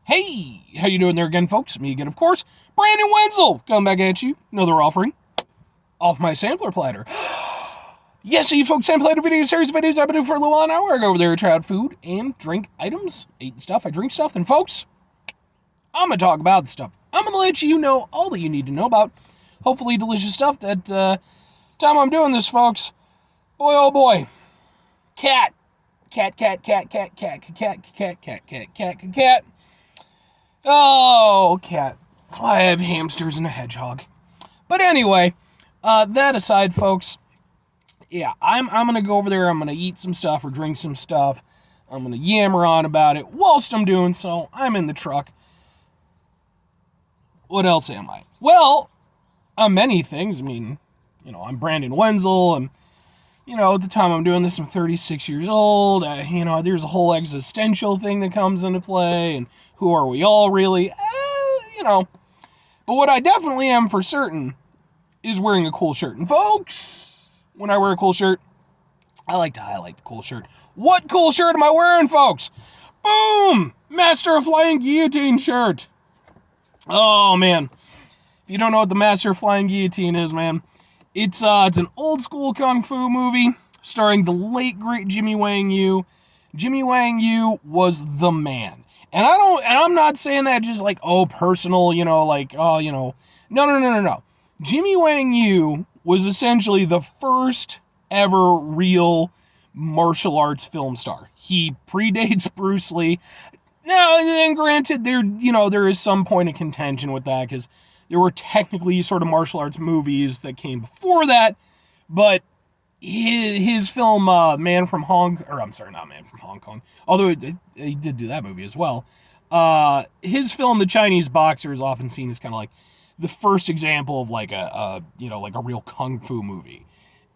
Hey, how you doing there again, folks? Me again, of course, Brandon Wenzel, coming back at you. Another offering off my sampler platter. Yes, you folks, sampler platter video series of videos I've been doing for a little while now. I go over there and try out food and drink items, eat stuff, I drink stuff, and folks, I'm gonna talk about the stuff. I'm gonna let you know all that you need to know about hopefully delicious stuff. That time I'm doing this, folks. Boy, oh boy, cat. Oh, cat. That's why I have hamsters and a hedgehog. But anyway, that aside, folks, yeah, I'm gonna go over there. I'm gonna eat some stuff or drink some stuff. I'm gonna yammer on about it whilst I'm doing so. I'm in the truck. What else am I? Well, I'm many things. I mean, I'm Brandon Wenzel. At the time I'm doing this, I'm 36 years old. There's a whole existential thing that comes into play, and who are we all really? But what I definitely am for certain is wearing a cool shirt. And folks, when I wear a cool shirt, I like to highlight the cool shirt. What cool shirt am I wearing, folks? Boom! Master of Flying Guillotine shirt. Oh, man. If you don't know what the Master of Flying Guillotine is, man, it's an old school kung fu movie starring the late great Jimmy Wang Yu. Jimmy Wang Yu was the man. And I'm not saying that just like, personal, No. Jimmy Wang Yu was essentially the first ever real martial arts film star. He predates Bruce Lee. Now, and granted, there is some point of contention with that, because there were technically sort of martial arts movies that came before that, but his film, not Man from Hong Kong, although he did do that movie as well. His film, The Chinese Boxer, is often seen as kind of like the first example of like a real kung fu movie.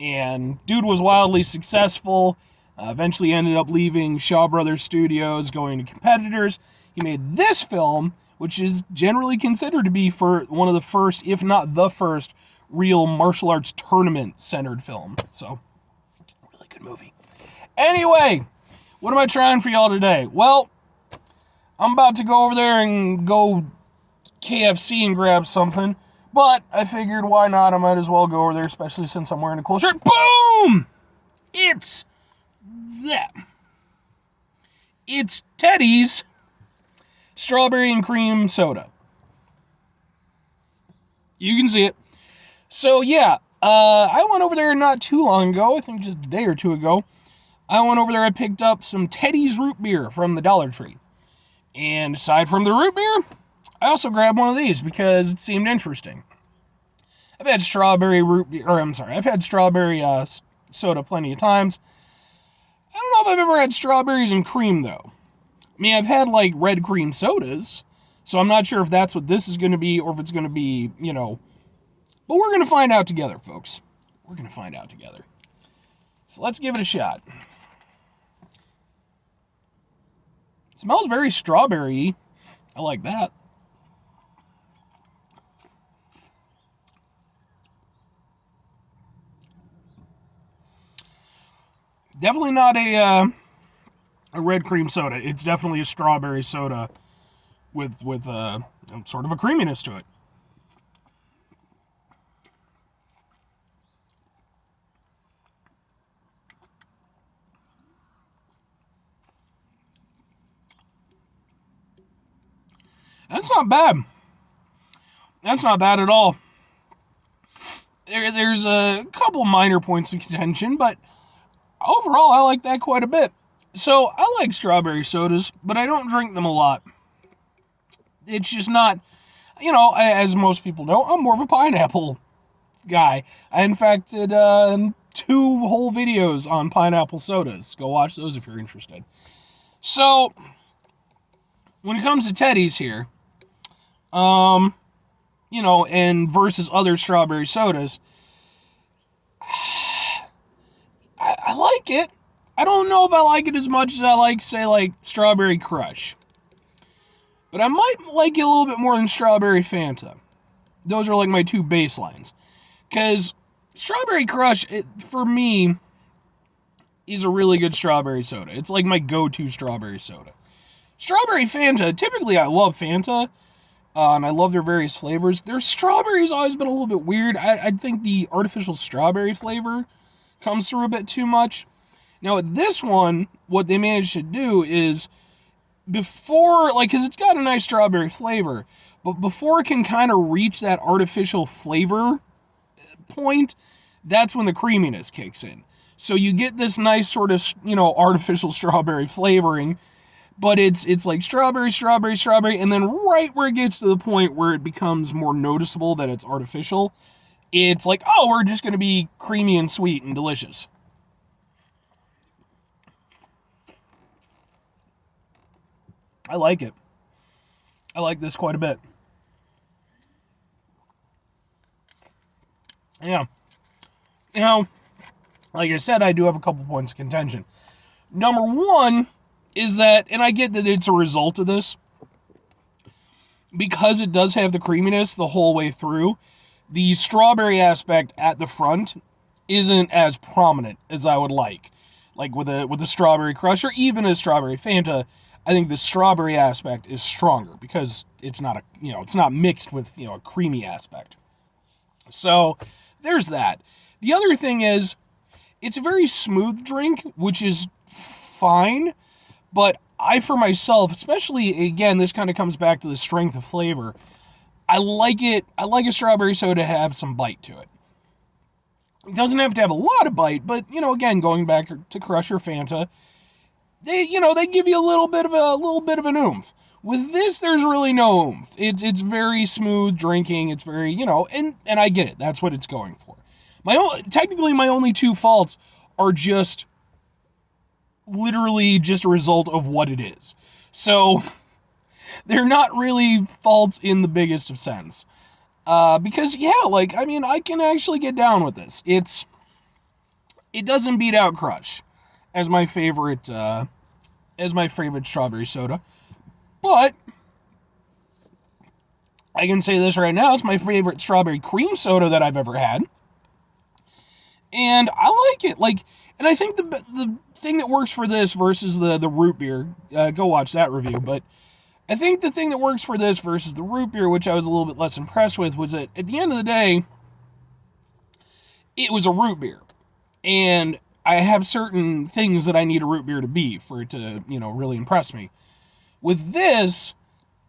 And dude was wildly successful. Eventually ended up leaving Shaw Brothers Studios, going to competitors. He made this film, which is generally considered to be for one of the first, if not the first, real martial arts tournament-centered film. So, really good movie. Anyway, what am I trying for y'all today? Well, I'm about to go over there and go KFC and grab something, but I figured why not? I might as well go over there, especially since I'm wearing a cool shirt. Boom! It's Teddy's strawberry and cream soda. You can see it. So yeah, I went over there not too long ago, I think just a day or two ago. I went over there, I picked up some Teddy's root beer from the Dollar Tree. And aside from the root beer, I also grabbed one of these because it seemed interesting. I've had strawberry soda plenty of times. I don't know if I've ever had strawberries and cream, though. I mean, I've had, like, red cream sodas, so I'm not sure if that's what this is going to be, or if it's going to be, But we're going to find out together, folks. We're going to find out together. So let's give it a shot. It smells very strawberry-y. I like that. Definitely not a red cream soda. It's definitely a strawberry soda with sort of a creaminess to it. That's not bad. That's not bad at all. There's a couple minor points of contention, but overall, I like that quite a bit. So, I like strawberry sodas, but I don't drink them a lot. It's just not, as most people know, I'm more of a pineapple guy. I, in fact, did 2 whole videos on pineapple sodas. Go watch those if you're interested. So, when it comes to Teddy's here, and versus other strawberry sodas, I like it. I don't know if I like it as much as I like, say, like Strawberry Crush. But I might like it a little bit more than Strawberry Fanta. Those are like my 2 baselines. Because Strawberry Crush, for me, is a really good strawberry soda. It's like my go-to strawberry soda. Strawberry Fanta, typically I love Fanta, and I love their various flavors. Their strawberry's always been a little bit weird. I think the artificial strawberry flavor comes through a bit too much. Now, with this one, what they managed to do is before, like, because it's got a nice strawberry flavor, but before it can kind of reach that artificial flavor point, that's when the creaminess kicks in. So you get this nice sort of, artificial strawberry flavoring, but it's like strawberry, and then right where it gets to the point where it becomes more noticeable that it's artificial, it's like, oh, we're just going to be creamy and sweet and delicious. I like it. I like this quite a bit. Yeah. Like I said, I do have a couple points of contention. Number one is that, and I get that it's a result of this, because it does have the creaminess the whole way through, the strawberry aspect at the front isn't as prominent as I would like. Like with a strawberry crush or even a strawberry Fanta, I think the strawberry aspect is stronger because it's not it's not mixed with, a creamy aspect. So there's that. The other thing is, it's a very smooth drink, which is fine, but I, for myself, especially, again, this kind of comes back to the strength of flavor, I like a strawberry soda to have some bite to it. It doesn't have to have a lot of bite, but, again, going back to Crush or Fanta, they give you a little bit of an oomph. With this, there's really no oomph. It's very smooth drinking. It's very, and I get it. That's what it's going for. Technically, my only two faults are just literally just a result of what it is. So they're not really faults in the biggest of sense. Because I can actually get down with this. It doesn't beat out Crush as my favorite strawberry soda. But I can say this right now, it's my favorite strawberry cream soda that I've ever had. And I like it. And I think the thing that works for this versus the root beer, go watch that review, but I think the thing that works for this versus the root beer, which I was a little bit less impressed with, was that at the end of the day, it was a root beer. And I have certain things that I need a root beer to be for it to, really impress me. With this,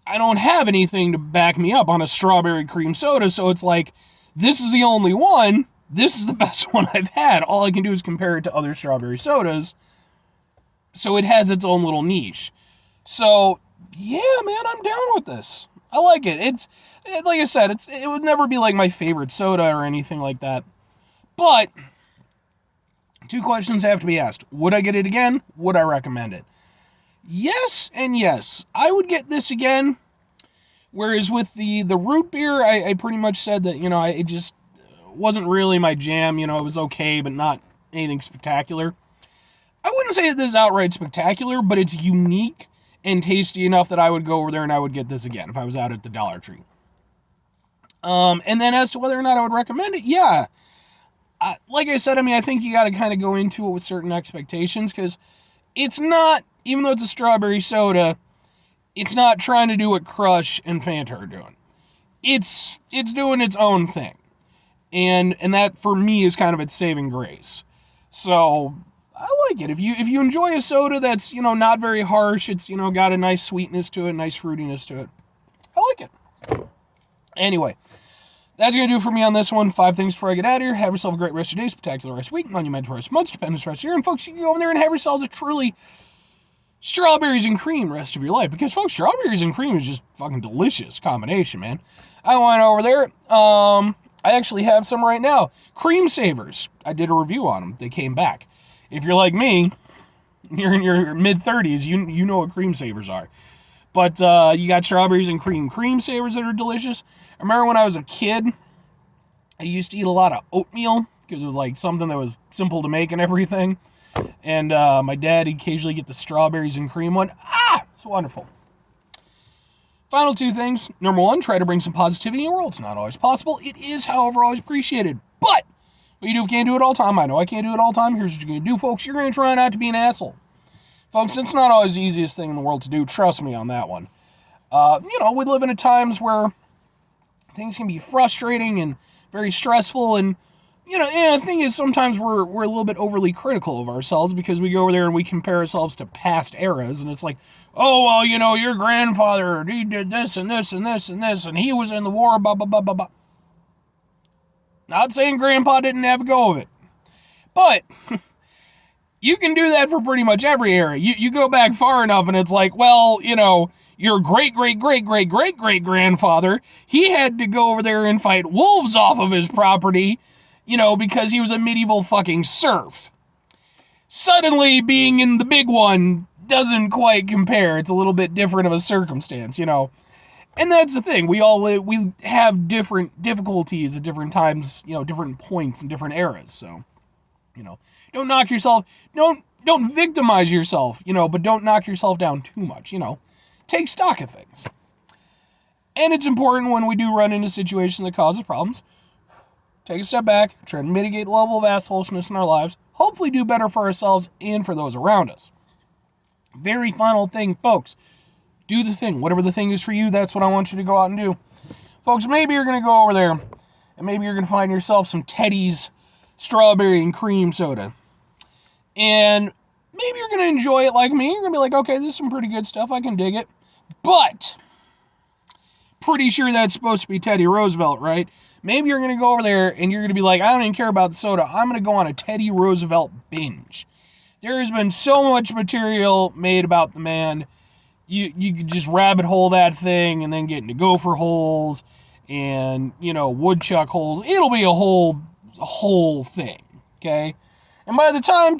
I don't have anything to back me up on a strawberry cream soda, so it's like, this is the only one. This is the best one I've had. All I can do is compare it to other strawberry sodas. So it has its own little niche. So, yeah, man, I'm down with this. I like it. Like I said, it would never be like my favorite soda or anything like that. But two questions have to be asked. Would I get it again? Would I recommend it? Yes and yes. I would get this again. Whereas with the root beer, I pretty much said that, it just wasn't really my jam. It was okay, but not anything spectacular. I wouldn't say that this is outright spectacular, but it's unique and tasty enough that I would go over there and I would get this again if I was out at the Dollar Tree. And then as to whether or not I would recommend it, yeah. Like I said, I think you got to kind of go into it with certain expectations, because it's not, even though it's a strawberry soda, it's not trying to do what Crush and Fanta are doing. It's doing its own thing. And that, for me, is kind of its saving grace. So, I like it. If you enjoy a soda that's, not very harsh, it's, got a nice sweetness to it, nice fruitiness to it, I like it. Anyway, that's going to do it for me on this one. 5 things before I get out of here. Have yourself a great rest of your day, spectacular rest of week, monumental rest of months, dependence rest of year. And folks, you can go over there and have yourselves a truly strawberries and cream rest of your life. Because, folks, strawberries and cream is just fucking delicious combination, man. I went over there. I actually have some right now. Cream Savers. I did a review on them. They came back. If you're like me, you're in your mid-30s, you know what Cream Savers are. But you got strawberries and cream savers that are delicious. I remember when I was a kid, I used to eat a lot of oatmeal because it was like something that was simple to make and everything. And my dad would occasionally get the strawberries and cream one. It's wonderful. Final 2 things. Number 1, try to bring some positivity in your world. It's not always possible. It is, however, always appreciated. But what you do can't do it all the time. I know I can't do it all the time. Here's what you're going to do, folks. You're going to try not to be an asshole. Folks, it's not always the easiest thing in the world to do. Trust me on that one. We live in a times where things can be frustrating and very stressful, and the thing is, sometimes we're a little bit overly critical of ourselves because we go over there and we compare ourselves to past eras, and it's like, oh, well, your grandfather, he did this and this and this and this, and he was in the war, blah, blah, blah, blah, blah. Not saying Grandpa didn't have a go of it, but you can do that for pretty much every era. You go back far enough, and it's like, well, your great-great-great-great-great-great-grandfather, he had to go over there and fight wolves off of his property, because he was a medieval fucking serf. Suddenly, being in the big one doesn't quite compare. It's a little bit different of a circumstance, And that's the thing. We have different difficulties at different times, different points and different eras. So, don't knock yourself, don't victimize yourself, but don't knock yourself down too much, Take stock of things. And it's important when we do run into situations that cause us problems, take a step back, try to mitigate the level of assholishness in our lives, hopefully do better for ourselves and for those around us. Very final thing, folks. Do the thing. Whatever the thing is for you, that's what I want you to go out and do. Folks, maybe you're going to go over there, and maybe you're going to find yourself some Teddy's strawberry and cream soda. And maybe you're going to enjoy it like me. You're going to be like, okay, this is some pretty good stuff. I can dig it. But, pretty sure that's supposed to be Teddy Roosevelt, right? Maybe you're going to go over there, and you're going to be like, I don't even care about the soda. I'm going to go on a Teddy Roosevelt binge. There has been so much material made about the man. You could just rabbit hole that thing and then get into gopher holes and, woodchuck holes. It'll be a whole thing, okay? And by the time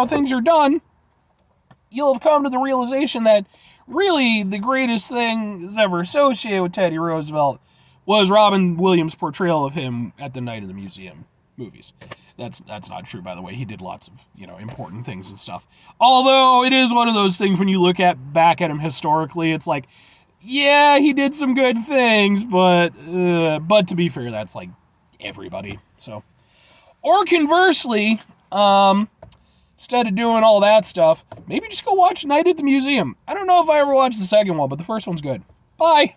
things are done, you'll have come to the realization that really the greatest thing that's ever associated with Teddy Roosevelt was Robin Williams' portrayal of him at the Night of the Museum movies. That's not true, by the way. He did lots of, important things and stuff. Although it is one of those things when you look back at him historically, it's like, yeah, he did some good things, but to be fair, that's like everybody. So, or conversely, instead of doing all that stuff, maybe just go watch Night at the Museum. I don't know if I ever watched the second one, but the first one's good. Bye.